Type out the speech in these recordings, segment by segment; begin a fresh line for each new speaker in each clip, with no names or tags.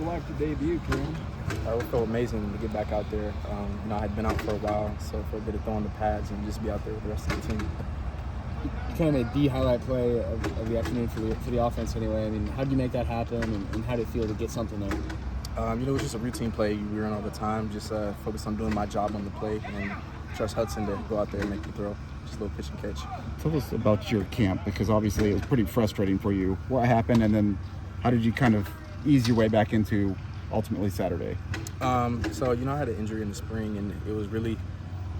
feel like to debut, Kam?
It felt amazing to get back out there. I had been out for a while, so it felt good to throw on the pads and just be out there with the rest of the team.
Kind of the highlight play of the afternoon for the offense anyway. I mean, how did you make that happen, and how did it feel to get something there?
It was just a routine play we run all the time, just focus on doing my job on the play and trust Hudson to go out there and make the throw. Just a little pitch and catch.
Tell us about your camp, because obviously it was pretty frustrating for you. What happened, and then how did you kind of ease your way back into ultimately Saturday?
I had an injury in the spring, and it was really,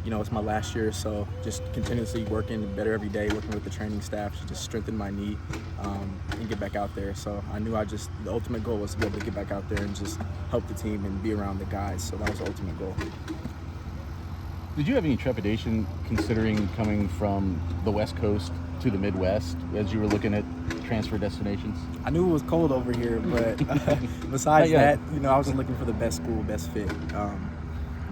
it's my last year, so just continuously working better every day, working with the training staff to just strengthen my knee and get back out there. So I knew the ultimate goal was to be able to get back out there and just help the team and be around the guys. So that was the ultimate goal.
Did you have any trepidation considering coming from the West Coast to the Midwest as you were looking at transfer destinations?
I knew it was cold over here, but besides that, I was just looking for the best school, best fit.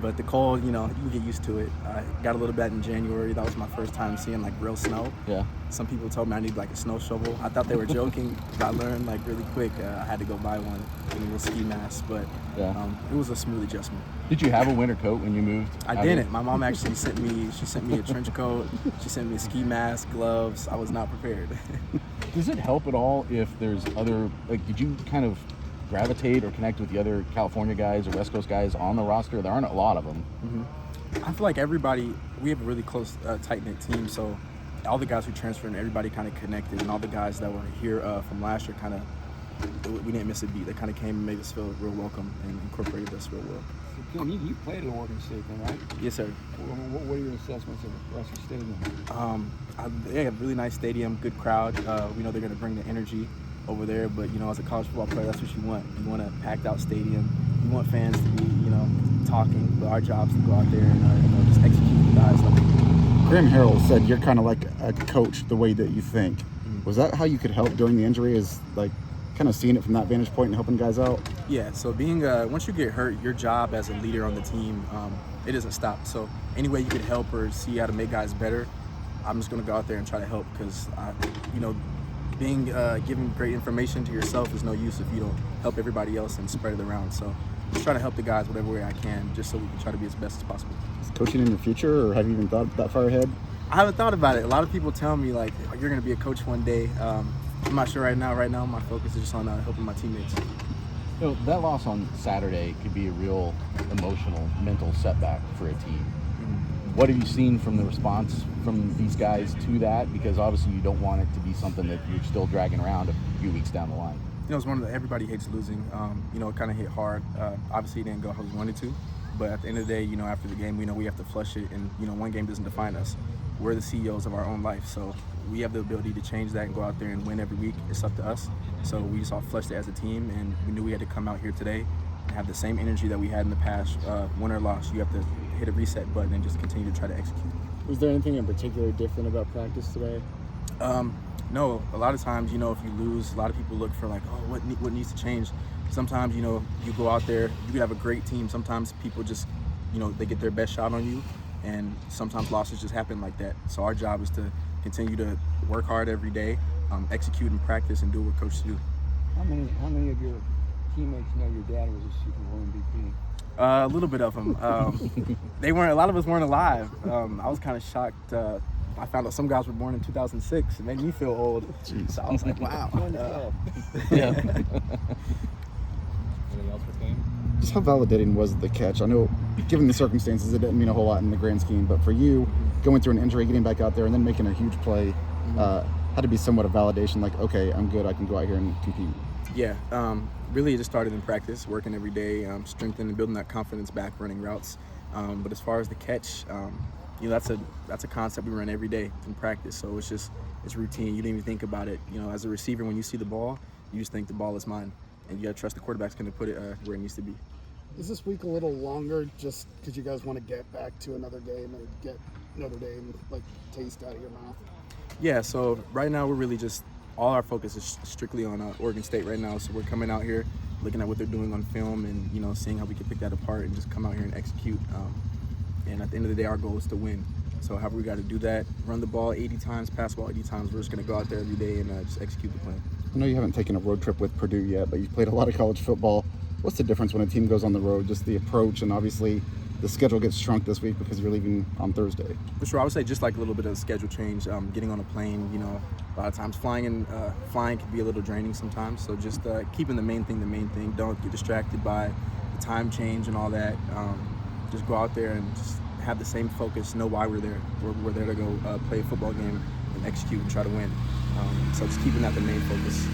But the cold, you can get used to it. I got a little bit in January. That was my first time seeing real snow.
Yeah.
Some people told me I need a snow shovel. I thought they were joking, but I learned really quick. I had to go buy one and a little ski mask, but it was a smooth adjustment.
Did you have a winter coat when you moved?
I didn't. My mom actually sent me a trench coat. She sent me a ski mask, gloves. I was not prepared.
Does it help at all if there's other, did you kind of gravitate or connect with the other California guys or West Coast guys on the roster? There aren't a lot of them.
Mm-hmm. I feel like we have a really close, tight-knit team, so all the guys who transferred and everybody kind of connected, and all the guys that were here from last year we didn't miss a beat. They kind of came and made us feel real welcome and incorporated us real well.
So, Kam, you played at Oregon State then, right?
Yes, sir.
What are your assessments of Russell Stadium?
They have a really nice stadium, good crowd. We know they're going to bring the energy over there, but as a college football player, that's what you want. You want a packed out stadium. You want fans to be, talking, but our job is to go out there and just execute the guys.
Graham Harrell said you're kind of like a coach the way that you think. Mm-hmm. Was that how you could help during the injury, is kind of seeing it from that vantage point and helping guys out?
Yeah, so being once you get hurt, your job as a leader on the team, it doesn't stop. So any way you could help or see how to make guys better, I'm just going to go out there and try to help, because giving great information to yourself is no use if you don't help everybody else and spread it around. So just try to help the guys whatever way I can, just so we can try to be as best as possible.
Is coaching in your future, or have you even thought that far ahead?
I haven't thought about it. A lot of people tell me you're going to be a coach one day. I'm not sure right now. Right now, my focus is just on helping my teammates.
That loss on Saturday could be a real emotional, mental setback for a team. Mm-hmm. What have you seen from the response from these guys to that? Because obviously you don't want it to be something that you're still dragging around a few weeks down the line.
It's everybody hates losing. It kind of hit hard. Obviously, it didn't go how we wanted to. But at the end of the day, after the game, we know we have to flush it. And, one game doesn't define us. We're the CEOs of our own life. So we have the ability to change that and go out there and win every week. It's up to us. So we just all flushed it as a team. And we knew we had to come out here today and have the same energy that we had in the past. Win or loss, you have to hit a reset button and just continue to try to execute.
Was there anything in particular different about practice today?
No, a lot of times, if you lose, a lot of people look for what needs to change. Sometimes, you go out there, you could have a great team. Sometimes people just, they get their best shot on you, and sometimes losses just happen like that. So our job is to continue to work hard every day, execute and practice, and do what coaches do.
How many of your teammates know your dad was a Super Bowl MVP?
A little bit of them. A lot of us weren't alive. I was kind of shocked. I found out some guys were born in 2006. It made me feel old. Jeez. So I was like, wow.
Yeah.
Anything else for Kam?
Just how validating was the catch? I know, given the circumstances, it didn't mean a whole lot in the grand scheme, but for you, going through an injury, getting back out there, and then making a huge play, had to be somewhat of validation, okay, I'm good, I can go out here and compete.
Yeah, really it just started in practice, working every day, strengthening and building that confidence back, running routes. But as far as the catch, that's a concept we run every day in practice. So it's routine. You didn't even think about it. As a receiver, when you see the ball, you just think the ball is mine, and you got to trust the quarterback's going to put it where it needs to be.
Is this week a little longer just because you guys want to get back to another game and get Notre Dame taste out of your mouth?
Yeah. So right now we're really just all our focus is strictly on Oregon State right now. So we're coming out here, looking at what they're doing on film, and seeing how we can pick that apart and just come out here and execute. And at the end of the day, our goal is to win. So however we got to do that, run the ball 80 times, pass the ball 80 times, we're just going to go out there every day and just execute the plan.
I know you haven't taken a road trip with Purdue yet, but you've played a lot of college football. What's the difference when a team goes on the road? Just the approach, and obviously the schedule gets shrunk this week because you're leaving on Thursday.
For sure, I would say just like a little bit of schedule change. Getting on a plane, a lot of times flying can be a little draining sometimes. So just keeping the main thing. Don't get distracted by the time change and all that. Just go out there and just have the same focus. Know why we're there. We're there to go play a football game and execute and try to win. So just keeping that the main focus.